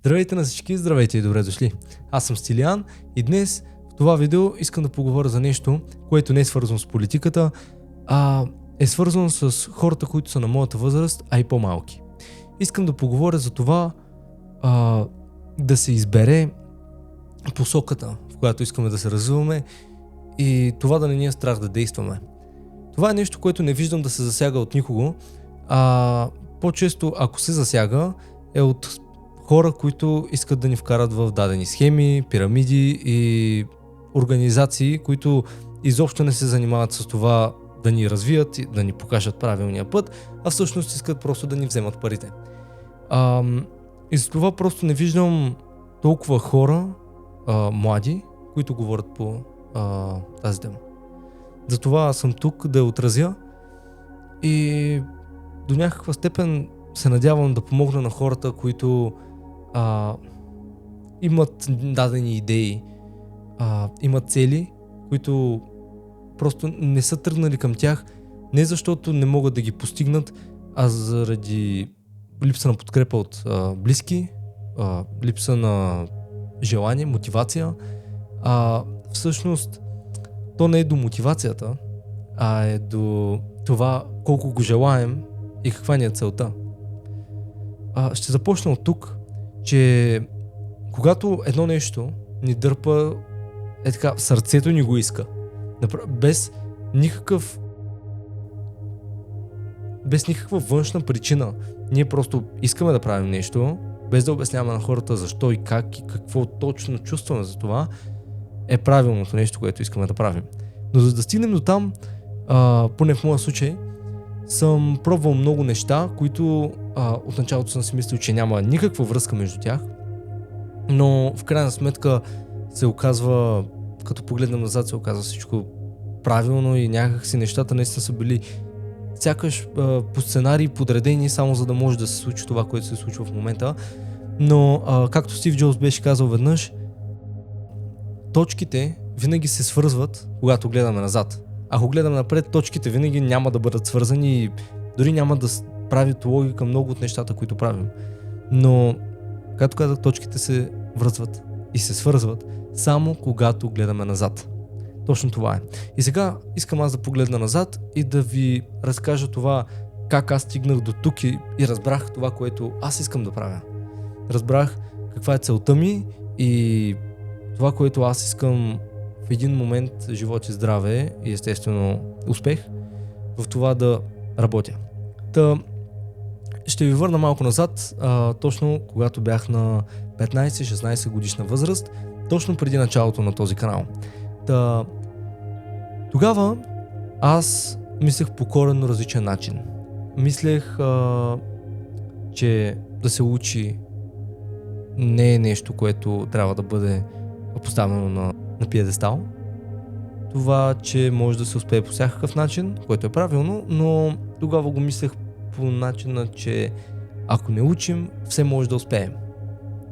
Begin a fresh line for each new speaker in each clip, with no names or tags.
Здравейте на всички, здравейте и добре дошли. Аз съм Стилиан и днес в това видео искам да поговоря за нещо, което не е свързано с политиката, а е свързано с хората, които са на моята възраст, а и по-малки. Искам да поговоря за това да се избере посоката, в която искаме да се развиваме и това да не ни е страх да действаме. Това е нещо, което не виждам да се засяга от никого, а по-често, ако се засяга, е от хора, които искат да ни вкарат в дадени схеми, пирамиди и организации, които изобщо не се занимават с това да ни развият, да ни покажат правилния път, а всъщност искат просто да ни вземат парите. И за това просто не виждам толкова хора, млади, които говорят по тази тема. Затова съм тук да я отразя и до някаква степен се надявам да помогна на хората, които имат дадени идеи, имат цели, които просто не са тръгнали към тях, не защото не могат да ги постигнат, а заради липса на подкрепа от близки, липса на желание, мотивация. Всъщност то не е до мотивацията, а е до това колко го желаем и каква ни е целта. Ще започна от тук, че когато едно нещо ни дърпа така, сърцето ни го иска, без никаква външна причина, ние просто искаме да правим нещо, без да обясняваме на хората защо и как и какво точно чувстваме за това, е правилното нещо, което искаме да правим. Но за да стигнем до там, поне в моя случай, съм пробвал много неща, които от началото съм си мислил, че няма никаква връзка между тях, но в крайна сметка се оказва, като погледнем назад, се оказва всичко правилно и някак си нещата наистина са били сякаш по сценарии подредени, само за да може да се случи това, което се случва в момента. Но както Стив Джобс беше казал веднъж, точките винаги се свързват, когато гледаме назад. Ако гледаме напред, точките винаги няма да бъдат свързани и дори няма да правят логика много от нещата, които правим. Но, както казах, точките се връзват и се свързват само когато гледаме назад. Точно това е. И сега искам аз да погледна назад и да ви разкажа това как аз стигнах до тук и разбрах това, което аз искам да правя. Разбрах каква е целта ми и това, което аз искам в един момент живот и здраве и естествено успех в това да работя. Ще ви върна малко назад, точно когато бях на 15-16 годишна възраст, точно преди началото на този канал. Тогава аз мислех по коренно различен начин. Мислех, че да се учи не е нещо, което трябва да бъде поставено на пиедестал. Това, че може да се успее по всякакъв начин, което е правилно, но тогава го мислех по начина, че ако не учим, все може да успеем.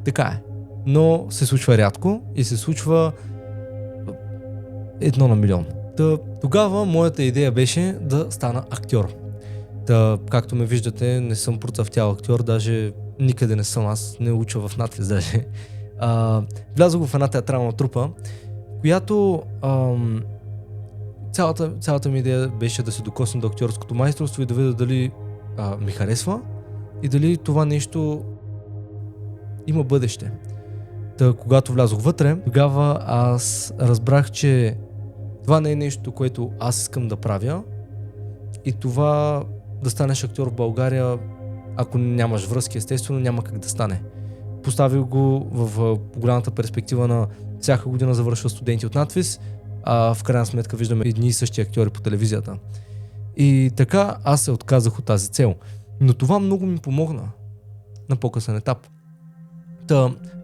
Така е. Но се случва рядко и се случва 1 на милион. Тогава моята идея беше да стана актьор. Както ме виждате, не съм процъфтял актьор, даже никъде не съм, аз не уча в надпис даже. Влязох в една театрална трупа, която цялата ми идея беше да се докосна до актьорското майсторство и да видя дали ми харесва и дали това нещо има бъдеще. Когато влязох вътре, тогава аз разбрах, че това не е нещо, което аз искам да правя и това да станеш актьор в България, ако нямаш връзки, естествено няма как да стане. Поставил го в голямата перспектива на всяка година завършва студенти от надвис, а в крайна сметка виждаме едни и същи актьори по телевизията. И така аз се отказах от тази цел. Но това много ми помогна на по-късен етап.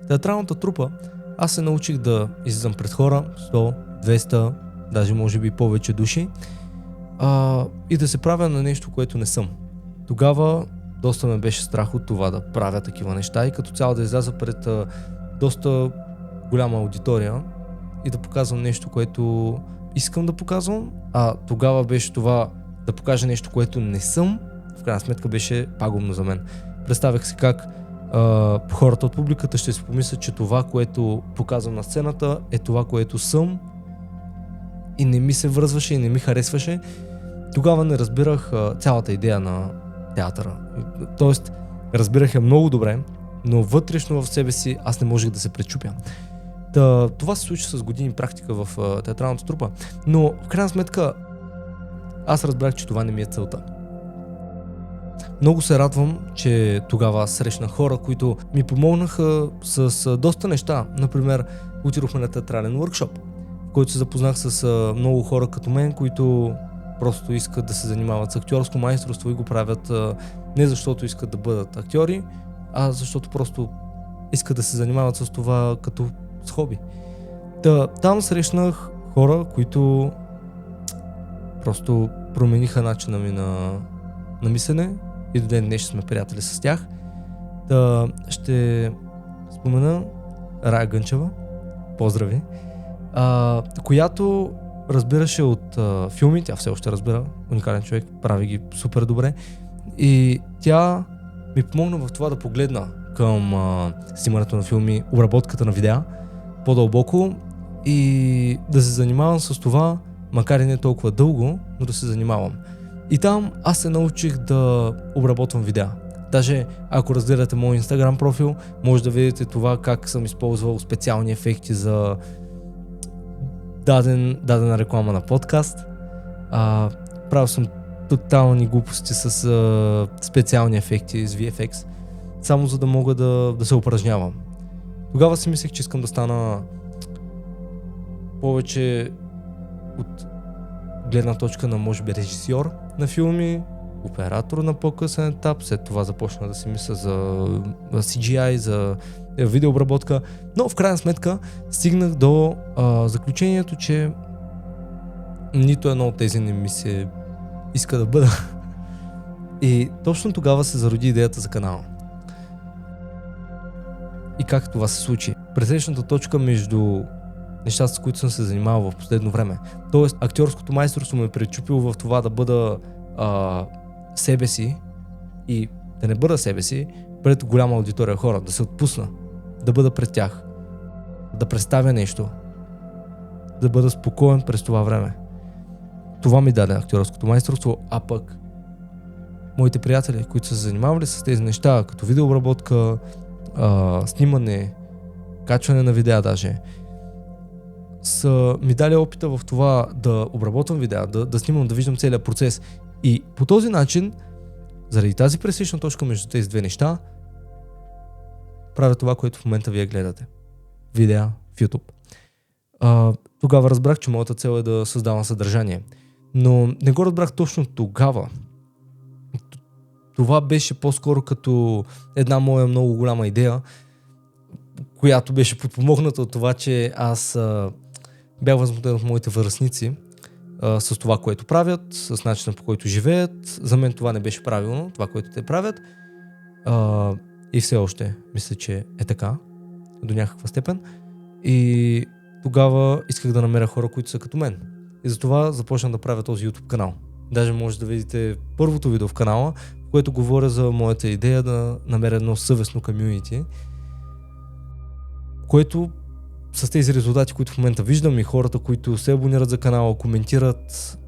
Театралната трупа аз се научих да излизам пред хора, 100, 200, даже може би повече души и да се правя на нещо, което не съм. Тогава доста ме беше страх от това да правя такива неща и като цяло да изляза пред доста голяма аудитория и да показвам нещо, което искам да показвам, а тогава беше това да покажа нещо, което не съм, в крайна сметка беше пагубно за мен. Представях си как хората от публиката ще си помислят, че това, което показвам на сцената, е това, което съм и не ми се връзваше и не ми харесваше. Тогава не разбирах цялата идея на театъра. Тоест, разбирах я много добре, но вътрешно в себе си аз не можех да се пречупя. Това се случи с години практика в театралната трупа, но в крайна сметка аз разбрах, че това не ми е целта. Много се радвам, че тогава срещнах хора, които ми помогнаха с доста неща. Например, отидохме на театрален workshop, в който се запознах с много хора като мен, които просто искат да се занимават с актьорско майсторство и го правят не защото искат да бъдат актьори, а защото просто искат да се занимават с това като с хоби. Там срещнах хора, които просто промениха начина ми на мислене и до ден днес сме приятели с тях. Ще спомена Рая Гънчева, поздрави, която разбираше от филми, тя все още разбира, уникален човек, прави ги супер добре и тя ми помогна в това да погледна към снимането на филми, обработката на видеа по-дълбоко и да се занимавам с това, макар и не толкова дълго, но да се занимавам. И там аз се научих да обработвам видеа. Даже ако разгледате мой Instagram профил, може да видите това как съм използвал специални ефекти за дадена реклама на подкаст. Правил съм тотални глупости с специални ефекти с VFX, само за да мога да се упражнявам. Тогава си мислех, че искам да стана повече от гледна точка на, може би, режисьор на филми, оператор на по-късен етап, след това започна да си мисля за CGI, за видеообработка, но в крайна сметка стигнах до заключението, че нито едно от тези не ми се иска да бъда. И точно тогава се зароди идеята за канала. И как това се случи? Пресечната точка между нещата, с които съм се занимавал в последно време. Тоест, актьорското майсторство ме пречупило в това да бъда себе си и да не бъда себе си пред голяма аудитория хора, да се отпусна, да бъда пред тях, да представя нещо, да бъда спокоен през това време. Това ми даде актьорското майсторство, а пък моите приятели, които са се занимавали с тези неща, като видеообработка, снимане, качване на видеа даже, са ми дали опита в това да обработвам видеа, да снимам, да виждам целият процес. И по този начин, заради тази пресечна точка между тези две неща, правя това, което в момента вие гледате. Видеа в YouTube. Тогава разбрах, че моята цел е да създавам съдържание. Но не го разбрах точно тогава. Това беше по-скоро като една моя много голяма идея, която беше подпомогната от това, че аз бях възмутен от моите връстници с това, което правят, с начина, по който живеят. За мен това не беше правилно, това, което те правят. И все още мисля, че е така, до някаква степен. И тогава исках да намеря хора, които са като мен. И затова започнах да правя този YouTube канал. Даже може да видите първото видео в канала, в което говоря за моята идея да намеря едно съвестно комюнити, което с тези резултати, които в момента виждам и хората, които се абонират за канала, коментират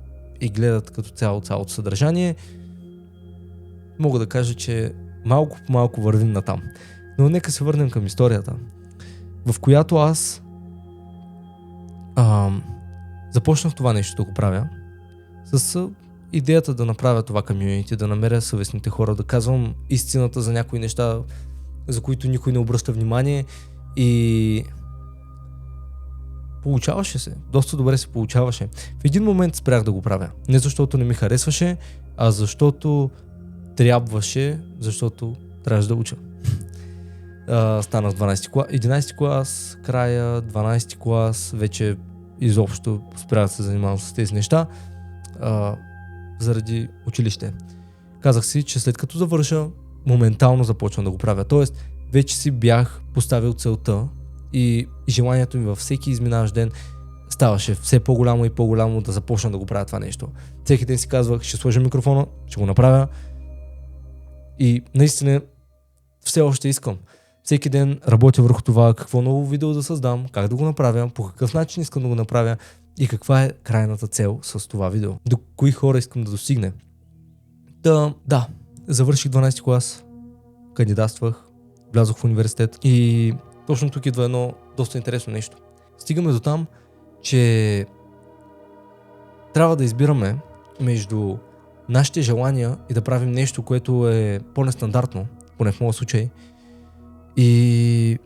и гледат като цялото съдържание, мога да кажа, че малко по малко вървим натам. Но нека се върнем към историята, в която аз започнах това нещо да го правя с идеята да направя това комюнити, да намеря съвестните хора, да казвам истината за някои неща, за които никой не обръща внимание, и получаваше се. Доста добре се получаваше. В един момент спрях да го правя. Не защото не ми харесваше, а защото трябваше, защото трябваше да уча. Станах 11 клас, края 12 клас, вече изобщо спрях да се занимавам с тези неща заради училище. Казах си, че след като завърша, моментално започвам да го правя. Тоест, вече си бях поставил целта и желанието ми във всеки изминаващ ден ставаше все по-голямо и по-голямо да започна да го правя това нещо. Всеки ден си казвах, ще сложа микрофона, ще го направя, и наистина все още искам. Всеки ден работя върху това, какво ново видео да създам, как да го направя, по какъв начин искам да го направя и каква е крайната цел с това видео. До кои хора искам да достигне. Да, завърших 12 клас, кандидатствах, влязох в университет и точно тук идва едно доста интересно нещо. Стигаме до там, че трябва да избираме между нашите желания и да правим нещо, което е по-нестандартно, поне в моя случай. И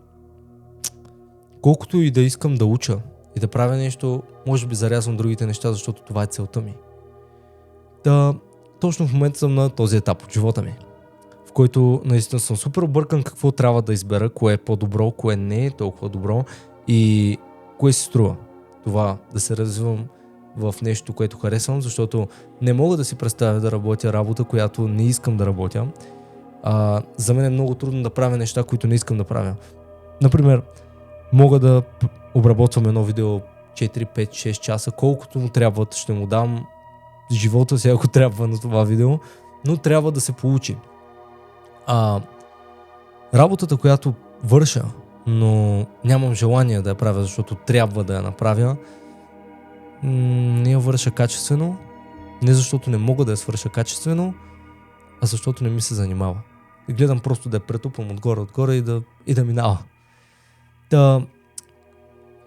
колкото и да искам да уча и да правя нещо, може би зарязвам другите неща, защото това е целта ми. Точно в момента съм на този етап от живота ми, в който наистина съм супер объркан какво трябва да избера, кое е по-добро, кое не е толкова добро и кое се струва това да се развивам в нещо, което харесвам, защото не мога да си представя да работя работа, която не искам да работя. За мен е много трудно да правя неща, които не искам да правя. Например, мога да обработвам едно видео 4, 5, 6 часа, колкото му трябва, ще му дам живота си, ако трябва на това видео, но трябва да се получи. Работата, която върша, но нямам желание да я правя, защото трябва да я направя, не я върша качествено, не защото не мога да я свърша качествено, а защото не ми се занимава. И гледам просто да я претупам отгоре и да минава. В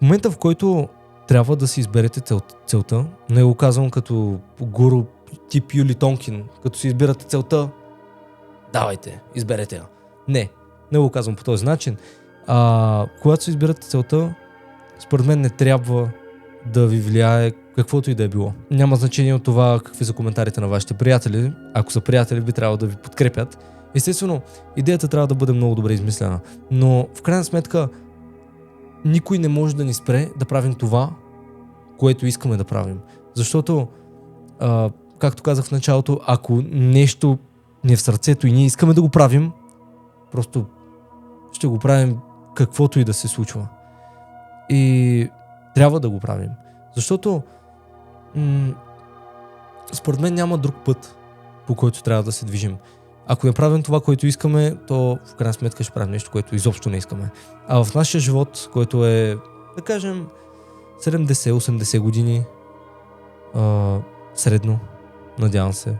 момента, в който трябва да си изберете целта, не го казвам като гуру тип Юли Тонкин, като си избирате целта, давайте, изберете я. Не го казвам по този начин. Когато си избирате целта, според мен не трябва да ви влияе каквото и да е било. Няма значение от това какви са коментарите на вашите приятели. Ако са приятели, би трябвало да ви подкрепят. Естествено, идеята трябва да бъде много добре измислена, но в крайна сметка никой не може да ни спре да правим това, което искаме да правим. Защото, както казах в началото, ако нещо ни е в сърцето и ние искаме да го правим, просто ще го правим каквото и да се случва. И трябва да го правим. Защото според мен няма друг път, по който трябва да се движим. Ако не правим това, което искаме, то в крайна сметка ще правим нещо, което изобщо не искаме. А в нашия живот, който е, да кажем, 70-80 години, средно, надявам се,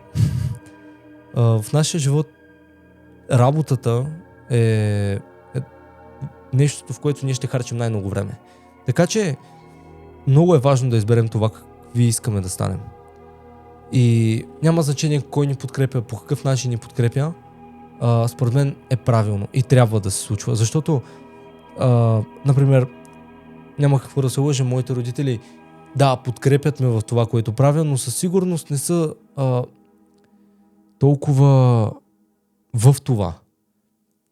в нашия живот работата е нещото, в което ние ще харчим най-много време. Така че много е важно да изберем това, какви искаме да станем. И няма значение кой ни подкрепя, по какъв начин ни подкрепя, според мен е правилно и трябва да се случва. Защото, например, няма какво да се лъжем, моите родители, да, подкрепят ме в това, което правя, но със сигурност не са толкова в това.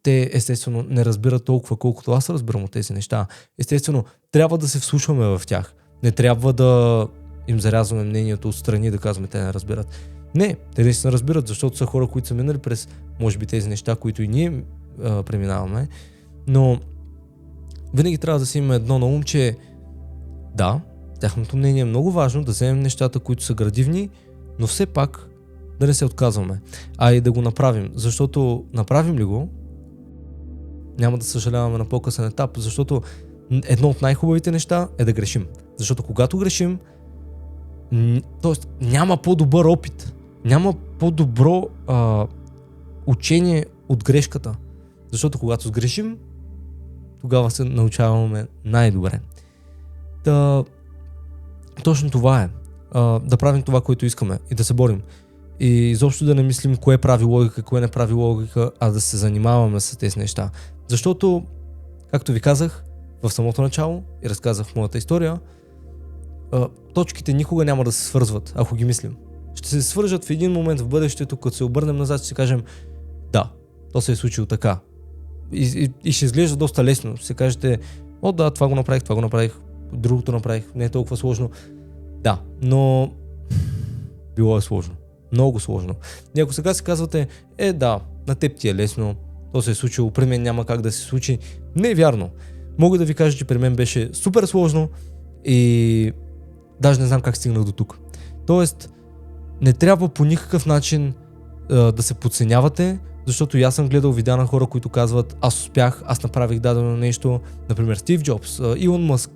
Те естествено не разбират толкова, колкото аз разбирам от тези неща. Естествено, трябва да се вслушваме в тях. Не трябва да им зарязваме мнението отстрани и да казваме, те не разбират. Не, те наистина разбират, защото са хора, които са минали през, може би, тези неща, които и ние преминаваме. Но винаги трябва да си имаме едно на ум, че да, тяхното мнение е много важно, да вземем нещата, които са градивни, но все пак да не се отказваме, а и да го направим. Защото направим ли го, няма да съжаляваме на по-късен етап, защото едно от най-хубавите неща е да грешим. Защото когато грешим, т.е. няма по-добър опит, няма по-добро учение от грешката. Защото когато сгрешим, тогава се научаваме най-добре. Точно това е. Да правим това, което искаме и да се борим. И изобщо да не мислим кое прави логика, кое не прави логика, а да се занимаваме с тези неща. Защото, както ви казах в самото начало и разказах в моята история, точките никога няма да се свързват, ако ги мислим. Ще се свържат в един момент в бъдещето, като се обърнем назад, ще си кажем, да, то се е случило така. И ще изглежда доста лесно. Ще кажете, да, това го направих, другото направих, не е толкова сложно. Да, но било е сложно. Много сложно. И ако сега си казвате, да, на теб ти е лесно, то се е случило, при мен няма как да се случи, не е вярно. Мога да ви кажа, че при мен беше супер сложно и даже не знам как стигнах до тук. Тоест, не трябва по никакъв начин да се подценявате, Защото и аз съм гледал видеа на хора, които казват, аз успях, аз направих дадено нещо. Например, Стив Джобс, Илон Мъск,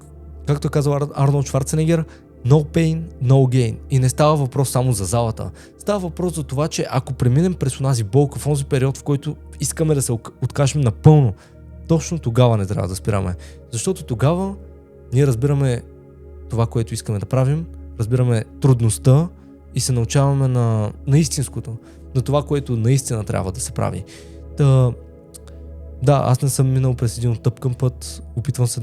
както е казал Арнолд Шварценегер, no pain, no gain. И не става въпрос само за залата. Става въпрос за това, че ако преминем през онази болка в този период, в който искаме да се откажем напълно, точно тогава не трябва да спираме. Защото тогава ние разбираме това, което искаме да правим, разбираме трудността и се научаваме на истинското, на това, което наистина трябва да се прави. Да, аз не съм минал през един оттъпкан път, опитвам се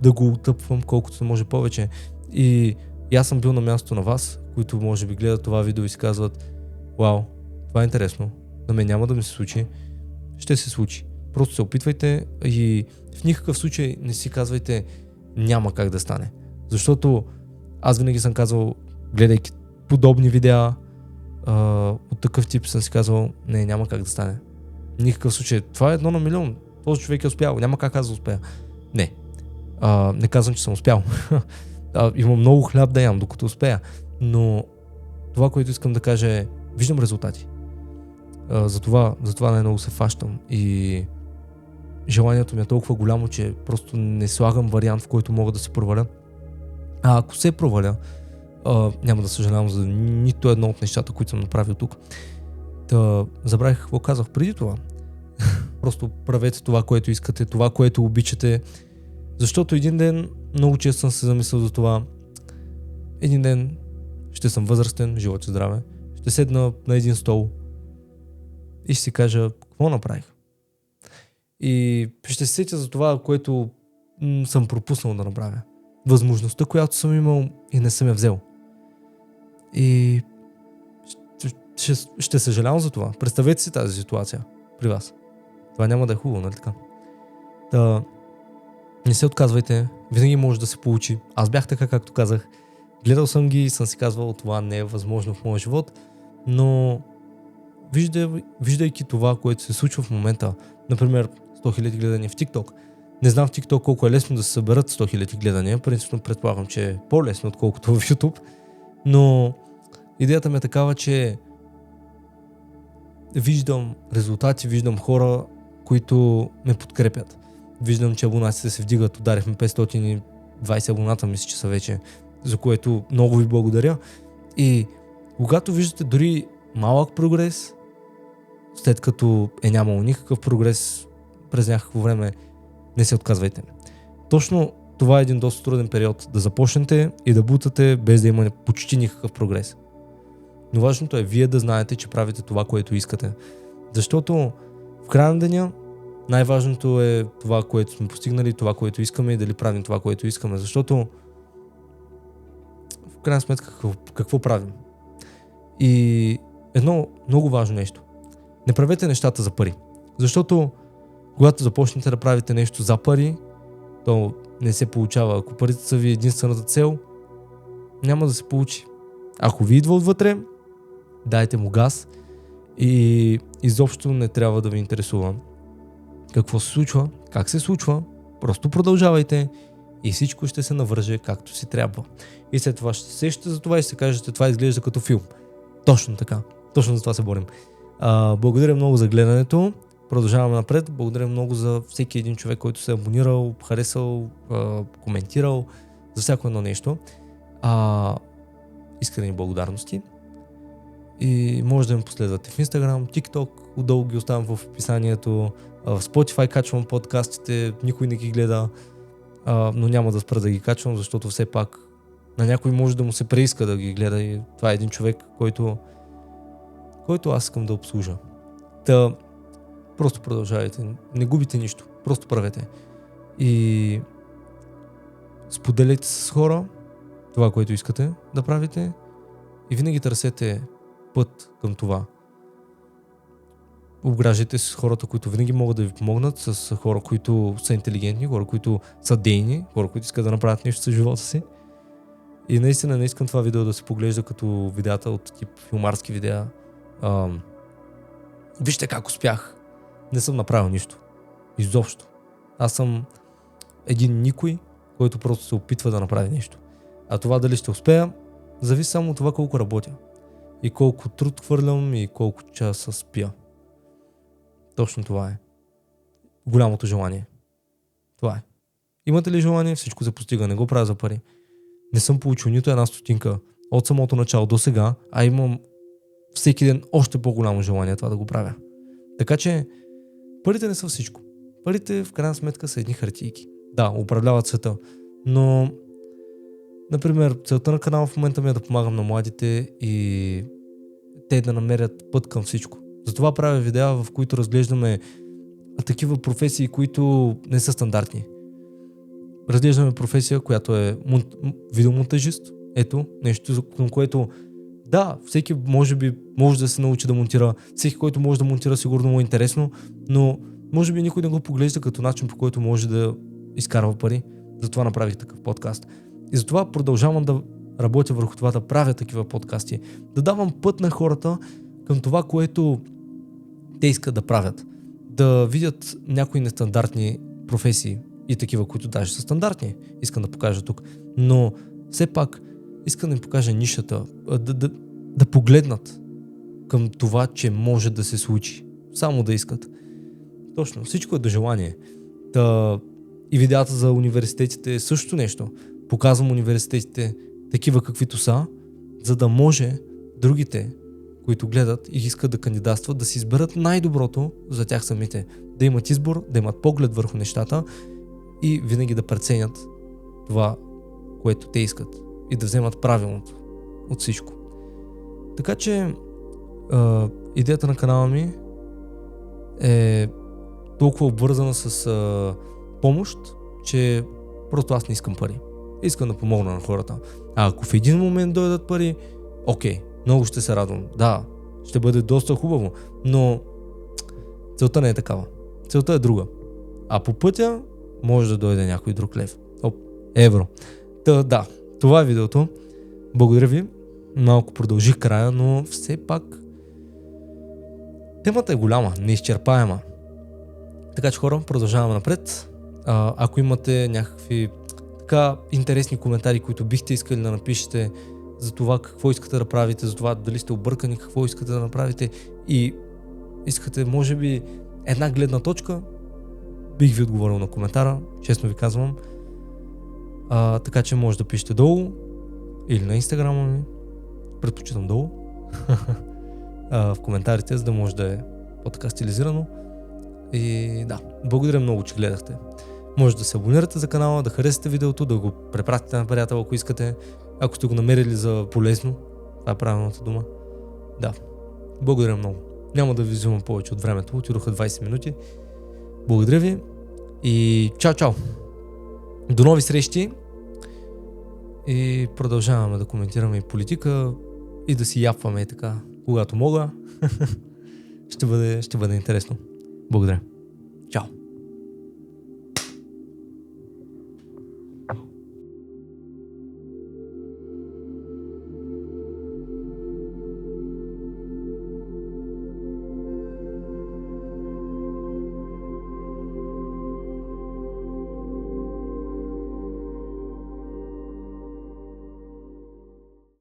да го отъпвам колкото се може повече. И аз съм бил на място на вас, които може би гледат това видео и си казват, вау, това е интересно, на мен няма да ми се случи, ще се случи. Просто се опитвайте и в никакъв случай не си казвайте, няма как да стане. Защото аз винаги съм казвал, гледайки подобни видеа, от такъв тип съм си казвал, не, няма как да стане. В никакъв случай. Това е 1 на милион. Този човек е успял. Няма как аз да успея. Не. Не казвам, че съм успял. Имам много хляб да ям, докато успея. Но това, което искам да кажа е, виждам резултати. Затова най-много се фащам. И желанието ми е толкова голямо, че просто не слагам вариант, в който мога да се проваля. А ако се проваля, няма да съжалявам за нито едно от нещата, които съм направил тук. Забравих какво казах преди това. Просто правете това, което искате, това, което обичате. Защото един ден, много често съм се замислял за това, един ден ще съм възрастен, живот и здраве, ще седна на един стол и ще си кажа, какво направих? И ще се сетя за това, което съм пропуснал да направя. Възможността, която съм имал и не съм я взел. И ще съжалявам за това. Представете си тази ситуация при вас. Това няма да е хубаво, нали така? Не се отказвайте, винаги може да се получи. Аз бях така, както казах. Гледал съм ги и съм си казвал, това не е възможно в моя живот, но виждайки това, което се случва в момента, например 100 000 гледания в TikTok, не знам в TikTok колко е лесно да се съберат 100 000 гледания, принципно предполагам, че е по-лесно, отколкото в YouTube, но идеята ми е такава, че виждам резултати, виждам хора, които ме подкрепят. Виждам, че абонатите се вдигат, ударихме 520 абоната, мисля, че са вече, за което много ви благодаря. И когато виждате дори малък прогрес, след като е нямало никакъв прогрес през някакво време, не се отказвайте. Точно това е един доста труден период, да започнете и да бутате без да има почти никакъв прогрес. Но важното е вие да знаете, че правите това, което искате. Защото в края на деня най-важното е това, което сме постигнали, това, което искаме и дали правим това, което искаме. Защото в крайна сметка какво правим? И едно много важно нещо. Не правете нещата за пари. Защото когато започнете да правите нещо за пари, то не се получава. Ако парите са ви единствената цел, няма да се получи. Ако ви идва отвътре, дайте му газ и изобщо не трябва да ви интересува какво се случва, как се случва, просто продължавайте и всичко ще се навърже както си трябва. И след това ще се сещате за това и ще кажете, това изглежда като филм. Точно така. Точно за това се борим. Благодаря много за гледането. Продължаваме напред. Благодаря много за всеки един човек, който се е абонирал, харесал, коментирал, за всяко едно нещо. Искрени благодарности. И може да ме последвате в Instagram, TikTok, отдолу ги оставям в описанието. В Spotify качвам подкастите, никой не ги гледа, но няма да спра да ги качвам, защото все пак на някой може да му се преиска да ги гледа и това е един човек, който аз искам да обслужа. Просто продължавайте, не губите нищо, просто правете. И споделяйте с хора това, което искате да правите и винаги търсете път към това. Обграждайте с хората, които винаги могат да ви помогнат, с хора, които са интелигентни, хора, които са дейни, хора, които искат да направят нещо с живота си. И наистина не искам това видео да се поглежда като видеята от тип филмарски видеа. Вижте как успях. Не съм направил нищо. Изобщо. Аз съм един никой, който просто се опитва да направи нещо. А това дали ще успея, зависи само от това колко работя. И колко труд хвърлям и колко часа спя. Точно това е. Голямото желание. Това е. Имате ли желание? Всичко се постига. Не го правя за пари. Не съм получил нито една стотинка от самото начало до сега, а имам всеки ден още по-голямо желание това да го правя. Така че парите не са всичко. Парите в крайна сметка са едни хартийки. Да, управляват света, но например, целта на канала в момента ми е да помагам на младите и те да намерят път към всичко. Затова правя видеа, в които разглеждаме такива професии, които не са стандартни. Разглеждаме професия, която е видеомонтажист. Ето, нещо, към което да, всеки може да се научи да монтира, всеки, който може да монтира, сигурно му е интересно, но може би никой не го поглежда като начин, по който може да изкарва пари. Затова направих такъв подкаст. И затова продължавам да работя върху това, да правя такива подкасти. Да давам път на хората към това, което те искат да правят. Да видят някои нестандартни професии и такива, които даже са стандартни. Искам да покажа тук. Но все пак искам да им покажа нишата. Да погледнат към това, че може да се случи. Само да искат. Точно. Всичко е до желание. И видеята за университетите е също нещо. Показвам университетите такива каквито са, за да може другите, които гледат и искат да кандидатстват, да си изберат най-доброто за тях самите. Да имат избор, да имат поглед върху нещата и винаги да преценят това, което те искат и да вземат правилното от всичко. Така че идеята на канала ми е толкова обвързана с помощ, че просто аз не искам пари. Искам да помогна на хората. А ако в един момент дойдат пари, окей, много ще се радвам. Да, ще бъде доста хубаво, но целта не е такава. Целта е друга. А по пътя може да дойде някой друг лев. Евро. Да, това е видеото. Благодаря ви. Малко продължих края, но все пак темата е голяма, неизчерпаема. Така че хора, продължаваме напред. Ако имате някакви така интересни коментари, които бихте искали да напишете за това какво искате да правите, за това дали сте объркани, какво искате да направите и искате може би една гледна точка, бих ви отговорил на коментара, честно ви казвам. Така че може да пишете долу или на инстаграма ми, предпочитам долу, в коментарите, за да може да е по-така стилизирано. И да, благодаря много, че гледахте. Може да се абонирате за канала, да харесате видеото, да го препратите на приятел, ако искате, ако сте го намерили за полезно. Това е правилната дума. Да, благодаря много. Няма да ви взимам повече от времето, отидоха 20 минути. Благодаря ви и чао! До нови срещи и продължаваме да коментираме и политика и да си япваме така, когато мога. Ще бъде интересно. Благодаря. Чао!